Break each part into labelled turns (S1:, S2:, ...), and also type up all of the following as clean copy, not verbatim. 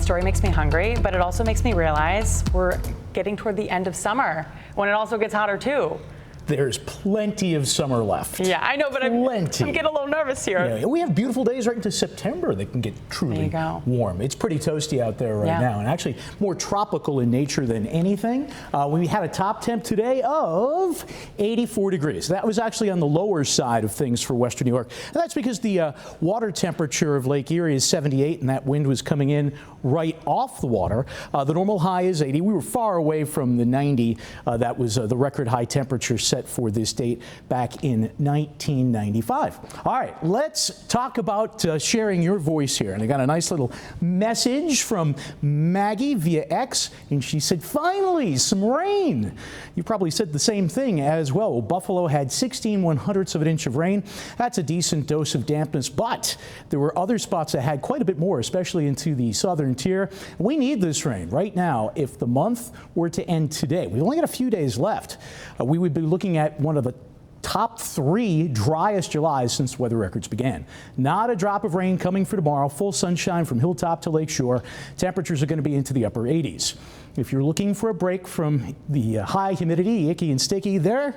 S1: story makes me hungry, but it also makes me realize we're getting toward the end of summer when it also gets hotter too.
S2: There's plenty of summer left.
S1: Yeah, I know, but I'm getting a little nervous here.
S2: Yeah, we have beautiful days right into September that can get truly warm. It's pretty toasty out there right now, and actually more tropical in nature than anything. We had a top temp today of 84 degrees. That was actually on the lower side of things for Western New York. And that's because the water temperature of Lake Erie is 78, and that wind was coming in right off the water. The normal high is 80. We were far away from the 90. That was the record high temperature set for this date back in 1995. All right, let's talk about sharing your voice here. And I got a nice little message from Maggie via X, and she said, finally, some rain. You probably said the same thing as well. Well, Buffalo had 16/100ths of an inch of rain. That's a decent dose of dampness, but there were other spots that had quite a bit more, especially into the southern tier. We need this rain right now. If the month were to end today, we've only got a few days left, we would be looking at one of the top 3 driest Julys since weather records began. Not a drop of rain coming for tomorrow. Full sunshine from hilltop to lakeshore. Temperatures are going to be into the upper 80s. If you're looking for a break from the high humidity, icky and sticky, they're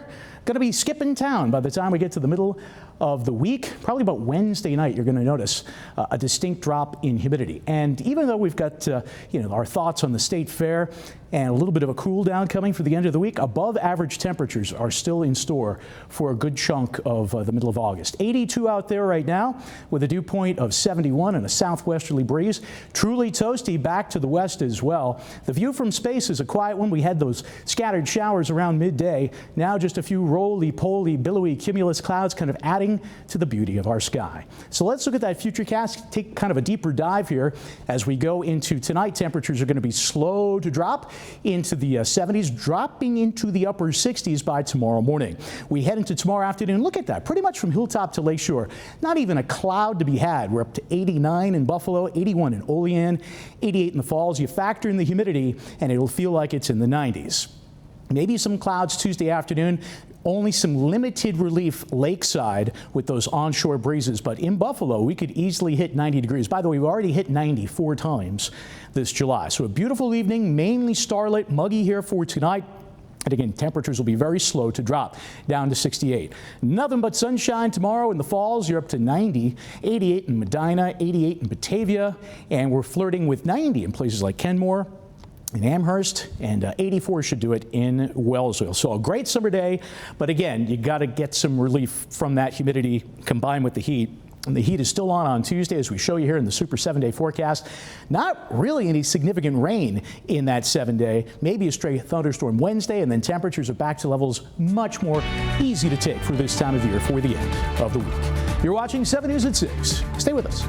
S2: going to be skipping town by the time we get to the middle of the week. Probably about Wednesday night, you're going to notice a distinct drop in humidity. And even though we've got our thoughts on the state fair and a little bit of a cool down coming for the end of the week, above average temperatures are still in store for a good chunk of the middle of August. 82 out there right now with a dew point of 71 and a southwesterly breeze. Truly toasty back to the west as well. The view from space is a quiet one. We had those scattered showers around midday. Now just a few roly-poly, billowy cumulus clouds kind of adding to the beauty of our sky. So let's look at that futurecast, take kind of a deeper dive here as we go into tonight. Temperatures are going to be slow to drop into the 70s, dropping into the upper 60s by tomorrow morning. We head into tomorrow afternoon. Look at that, pretty much from hilltop to lakeshore. Not even a cloud to be had. We're up to 89 in Buffalo, 81 in Olean, 88 in the Falls. You factor in the humidity and it'll feel like it's in the 90s. Maybe some clouds Tuesday afternoon. Only some limited relief lakeside with those onshore breezes, but in Buffalo, we could easily hit 90 degrees. By the way, we've already hit 90 4 times this July. So a beautiful evening, mainly starlit, muggy here for tonight. And again, temperatures will be very slow to drop down to 68. Nothing but sunshine tomorrow in the Falls. You're up to 90, 88 in Medina, 88 in Batavia, and we're flirting with 90 in places like Kenmore, in Amherst, and 84 should do it in Wellsville. So a great summer day, but again, you got to get some relief from that humidity combined with the heat. And the heat is still on Tuesday, as we show you here in the Super 7-day forecast. Not really any significant rain in that 7-day. Maybe a stray thunderstorm Wednesday, and then temperatures are back to levels much more easy to take for this time of year for the end of the week. You're watching 7 News at 6. Stay with us.